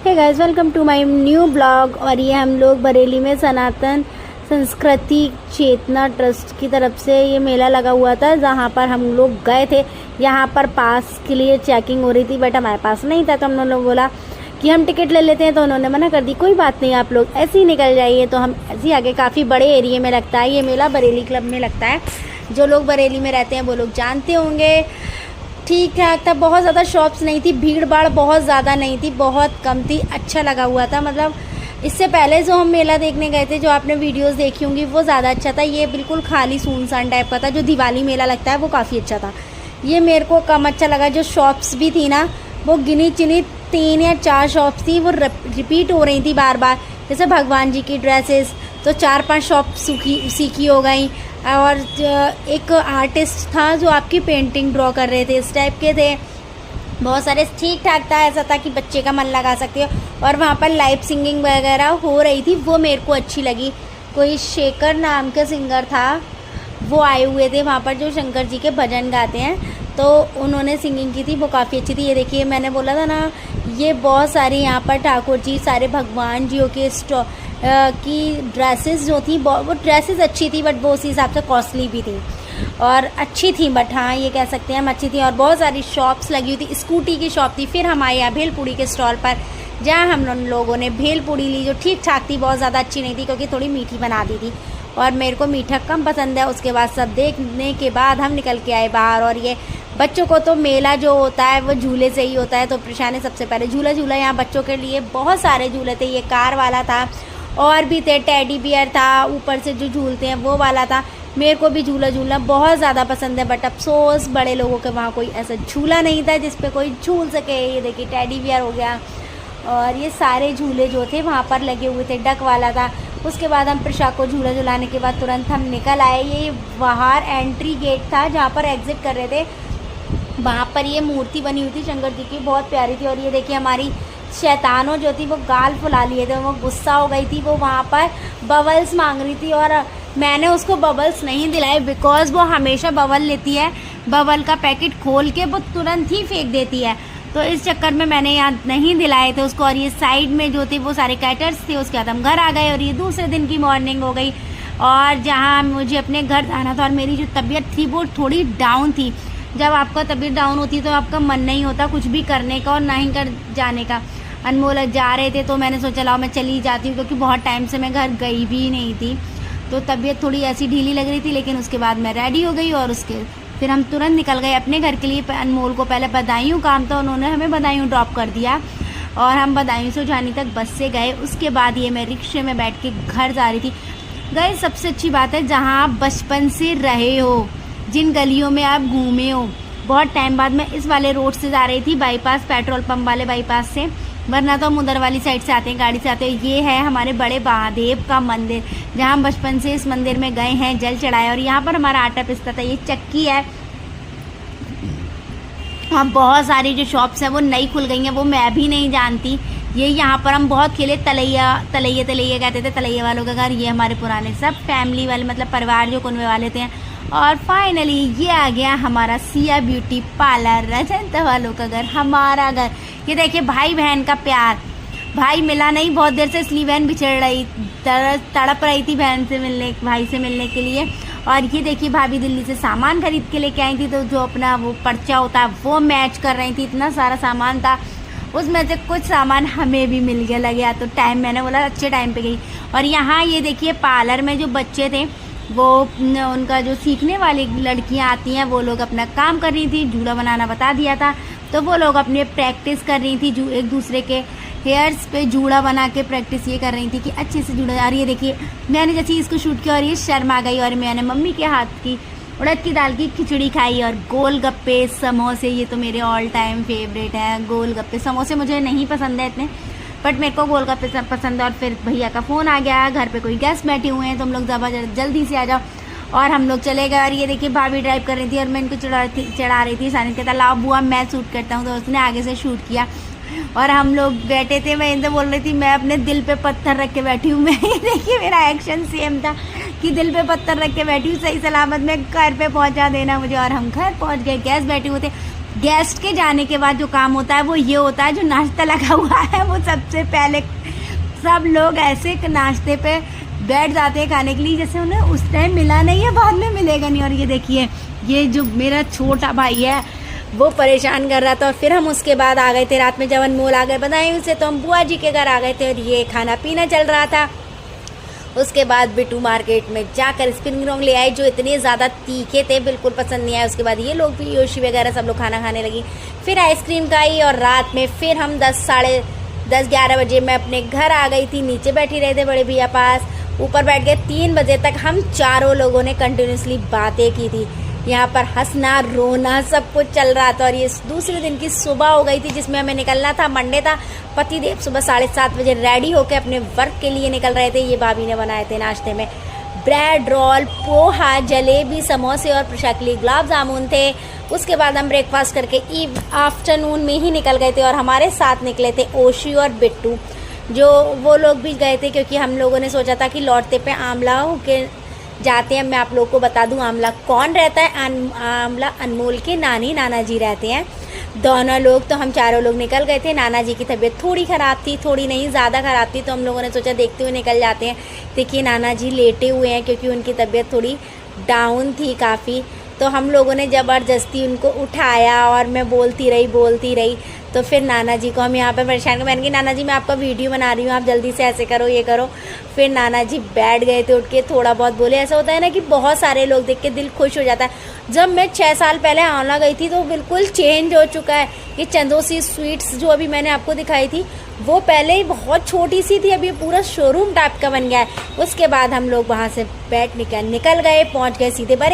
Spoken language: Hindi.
Hey guys, welcome to my new blog. और ये हम लोग बरेली में सनातन संस्कृति चेतना ट्रस्ट की तरफ से ये मेला लगा हुआ था, जहाँ पर हम लोग गए थे। यहाँ पर पास के लिए चेकिंग हो रही थी, बट हमारे पास नहीं था, तो हम लोग बोला कि हम टिकट ले लेते हैं, तो उन्होंने मना कर दी। कोई बात नहीं, आप लोग ऐसे ही निकल जाइए। तो हम ऐसे ही आगे, काफ़ी बड़े एरिया में लगता है ये मेला, बरेली क्लब में लगता है। जो लोग बरेली में रहते हैं वो लोग जानते होंगे। ठीक ठाक था, बहुत ज़्यादा शॉप्स नहीं थी, भीड़ भाड़ बहुत ज़्यादा नहीं थी, बहुत कम थी। अच्छा लगा हुआ था, मतलब इससे पहले जो हम मेला देखने गए थे, जो आपने वीडियोस देखी होंगी, वो ज़्यादा अच्छा था। ये बिल्कुल खाली सुनसान टाइप का था। जो दिवाली मेला लगता है वो काफ़ी अच्छा था। ये मेरे को कम अच्छा लगा। जो शॉप्स भी थी ना, वो गिनी चुनी 3 या 4 शॉप्स थी, वो रिपीट हो रही थी बार बार। जैसे भगवान जी की ड्रेसेस तो 4-5 शॉप सीखी हो गई। और एक आर्टिस्ट था जो आपकी पेंटिंग ड्रॉ कर रहे थे, इस टाइप के थे। बहुत सारे ठीक ठाक था, ऐसा था कि बच्चे का मन लगा सकते हो। और वहाँ पर लाइव सिंगिंग वगैरह हो रही थी, वो मेरे को अच्छी लगी। कोई शेखर नाम का सिंगर था, वो आए हुए थे वहाँ पर, जो शंकर जी के भजन गाते हैं, तो उन्होंने सिंगिंग की थी, वो काफ़ी अच्छी थी। ये देखिए, मैंने बोला था ना, ये बहुत सारी यहाँ पर ठाकुर जी, सारे भगवान जियों के की ड्रेसेस जो थी, वो ड्रेसेस अच्छी थी, बट वो उसी हिसाब से कॉस्टली भी थी और अच्छी थी। बट हाँ, ये कह सकते हैं हम अच्छी थी। और बहुत सारी शॉप्स लगी हुई थी, स्कूटी की शॉप थी। फिर हम आए यहाँ भेलपूड़ी के स्टॉल पर, जहाँ हम लोगों ने भेलपूड़ी ली, जो ठीक ठाक थी, बहुत ज़्यादा अच्छी नहीं थी, क्योंकि थोड़ी मीठी बना दी थी और मेरे को मीठा कम पसंद है। उसके बाद सब देखने के बाद हम निकल के आए बाहर। और ये बच्चों को तो मेला जो होता है वो झूले से ही होता है, तो प्रशांत ने सबसे पहले झूला यहाँ बच्चों के लिए बहुत सारे झूले थे। ये कार वाला था, और भी थे, टेडी बियर था, ऊपर से जो झूलते हैं वो वाला था। मेरे को भी झूला झूलना बहुत ज़्यादा पसंद है, बट अफसोस बड़े लोगों के वहाँ कोई ऐसा झूला नहीं था जिस पे कोई झूल सके। ये देखिए, टेडी बियर हो गया, और ये सारे झूले जो थे वहाँ पर लगे हुए थे। डक वाला था। उसके बाद हम प्रशांत को झूला झुलाने के बाद तुरंत हम निकल आए। ये बाहर एंट्री गेट था, जहाँ पर एग्ज़िट कर रहे थे, वहाँ पर ये मूर्ति बनी हुई थी शंकर जी की, बहुत प्यारी थी। और ये देखिए, हमारी शैतानों जो थी वो गाल फुला लिए थे, वो गुस्सा हो गई थी, वो वहाँ पर बबल्स मांग रही थी, और मैंने उसको बबल्स नहीं दिलाए, बिकॉज़ वो हमेशा बबल लेती है। बबल का पैकेट खोल के वो तुरंत ही फेंक देती है, तो इस चक्कर में मैंने यहाँ नहीं दिलाए थे उसको। और ये साइड में जो थे वो सारे कैटर्स थे। उसके बाद हम घर आ गए, और ये दूसरे दिन की मॉर्निंग हो गई, और जहाँ मुझे अपने घर जाना था। और मेरी जो तबीयत थी वो थोड़ी डाउन थी। जब आपका तबीयत डाउन होती है तो आपका मन नहीं होता कुछ भी करने का और ना ही कर जाने का। अनमोल जा रहे थे, तो मैंने सोचा लाओ मैं चली जाती हूँ, क्योंकि बहुत टाइम से मैं घर गई भी नहीं थी, तो तबीयत थोड़ी ऐसी ढीली लग रही थी। लेकिन उसके बाद मैं रेडी हो गई, और फिर हम तुरंत निकल गए अपने घर के लिए। अनमोल को पहले बदायूं काम था, उन्होंने हमें बदायूं ड्रॉप कर दिया, और हम बदायूं से जानी तक बस से गए। उसके बाद ये मैं रिक्शे में बैठ के घर जा रही थी। गए, सबसे अच्छी बात है, जहाँ आप बचपन से रहे हो, जिन गलियों में आप घूमे हो। बहुत टाइम बाद मैं इस वाले रोड से जा रही थी, बाईपास, पेट्रोल पंप वाले बाईपास से, वरना तो हम उधर वाली साइड से आते हैं, गाड़ी से आते हैं। ये है हमारे बड़े महादेव का मंदिर, जहाँ हम बचपन से इस मंदिर में गए हैं, जल चढ़ाए। और यहाँ पर हमारा आटा पिसता था। ये चक्की है। वहाँ बहुत सारी जो शॉप्स हैं वो नई खुल गई हैं, वो मैं भी नहीं जानती। ये यहाँ पर हम बहुत खेले, तलैया कहते थे, तलैया वालों का घर। ये हमारे पुराने सब फैमिली वाले, मतलब परिवार जो कुनवे वाले थे। और फाइनली ये आ गया हमारा सिया ब्यूटी पार्लर, रजंता वालों का घर, हमारा घर। ये देखिए, भाई बहन का प्यार। भाई मिला नहीं बहुत देर से, इसलिए बहन बिछड़ रही, तड़प रही थी बहन से मिलने, भाई से मिलने के लिए। और ये देखिए, भाभी दिल्ली से सामान खरीद के लेके आई थी, तो जो अपना वो पर्चा होता है वो मैच कर रही थी। इतना सारा सामान था, उसमें से कुछ सामान हमें भी मिल गया, लग गया। तो टाइम, मैंने बोला अच्छे टाइम पे गई। और यहाँ ये देखिए, पार्लर में जो बच्चे थे, वो उनका जो सीखने वाली लड़कियां आती हैं, वो लोग अपना काम कर रही थी। जूड़ा बनाना बता दिया था, तो वो लोग अपने प्रैक्टिस कर रही थी, एक दूसरे के हेयर्स पे जूड़ा बना के प्रैक्टिस ये कर रही थी कि अच्छे से जूड़ा। और ये देखिए, मैंने जैसे इसको शूट किया और ये शर्म आ गई, और मैंने मम्मी के हाथ की उड़द की दाल की खिचड़ी खाई। और गोलगप्पे, समोसे, ये तो मेरे ऑल टाइम फेवरेट हैं गोलगप्पे। समोसे मुझे नहीं पसंद है इतने, बट मेरे को गोलगप्पे पसंद है। और फिर भैया का फ़ोन आ गया, घर पे कोई गेस्ट बैठे हुए हैं, तो हम लोग जल्दी से आ जाओ। और हम लोग चले गए। और ये देखिए, भाभी ड्राइव कर रही थी और मैं इनको चढ़ा रही थी। सानित कहता लाओ बुआ मैं शूट करता हूँ, तो उसने आगे से शूट किया। और हम लोग बैठे थे, मैं इनसे बोल रही थी मैं अपने दिल पे पत्थर रख के बैठी हूँ। मैं देखिए, मेरा एक्शन सेम था कि दिल पे पत्थर रख के बैठी हूँ, सही सलामत में घर पे पहुँचा देना मुझे। और हम घर पहुँच गए, गैस बैठे हुए थे। गेस्ट के जाने के बाद जो काम होता है वो ये होता है, जो नाश्ता लगा हुआ है वो सबसे पहले सब लोग ऐसे नाश्ते पे बैठ जाते हैं खाने के लिए जैसे उन्हें उस टाइम मिला नहीं है, बाद में मिलेगा नहीं। और ये देखिए, ये जो मेरा छोटा भाई है वो परेशान कर रहा था। और फिर हम उसके बाद आ गए थे रात में, जब अनमोल आ गए बधाई उसे, तो हम बुआ जी के घर आ गए थे और ये खाना पीना चल रहा था। उसके बाद बिट्टू मार्केट में जाकर स्प्रिंग रोल ले आए, जो इतने ज़्यादा तीखे थे, बिल्कुल पसंद नहीं आए। उसके बाद ये लोग भी, योशी वगैरह सब लोग खाना खाने लगी। फिर आइसक्रीम खाई और रात में फिर हम 10-11 बजे मैं अपने घर आ गई थी। नीचे बैठी रहे थे बड़े भैया पास, ऊपर बैठ गए। 3 बजे तक हम चारों लोगों ने कंटिन्यूसली बातें की थी। यहाँ पर हंसना रोना सब कुछ चल रहा था। और ये दूसरे दिन की सुबह हो गई थी जिसमें हमें निकलना था, मंडे था। पतिदेव सुबह 7:30 बजे रेडी होकर अपने वर्क के लिए निकल रहे थे। ये भाभी ने बनाए थे नाश्ते में ब्रेड रोल, पोहा, जलेबी, समोसे और प्रशा के लिए गुलाब जामुन थे। उसके बाद हम ब्रेकफास्ट करके आफ्टरनून में ही निकल गए थे। और हमारे साथ निकले थे ओशी और बिट्टू, जो वो लोग भी गए थे क्योंकि हम लोगों ने सोचा था कि लौटते पे आमला होके जाते हैं। मैं आप लोगों को बता दूं आमला कौन रहता है। आमला अनमोल के नाना जी रहते हैं दोनों लोग। तो हम चारों लोग निकल गए थे। नाना जी की तबीयत थोड़ी ख़राब थी, थोड़ी नहीं ज़्यादा ख़राब थी, तो हम लोगों ने सोचा देखते हुए निकल जाते हैं। देखिए नाना जी लेटे हुए हैं क्योंकि उनकी तबीयत थोड़ी डाउन थी काफ़ी। तो हम लोगों ने ज़बरदस्ती उनको उठाया और मैं बोलती रही। तो फिर नाना जी को हम यहाँ पे परेशान कर, मैंने कहा नाना जी मैं आपका वीडियो बना रही हूँ, आप जल्दी से ऐसे करो, ये करो। फिर नाना जी बैठ गए थे, उठ के थोड़ा बहुत बोले। ऐसा होता है ना कि बहुत सारे लोग देख के दिल खुश हो जाता है। जब मैं 6 साल पहले आंवला गई थी तो बिल्कुल चेंज हो चुका है। ये चंदोसी स्वीट्स जो अभी मैंने आपको दिखाई थी वो पहले ही बहुत छोटी सी थी, अभी पूरा शोरूम टाइप का बन गया है। उसके बाद हम लोग वहाँ से निकल गए, पहुँच गए सीधे बरेली।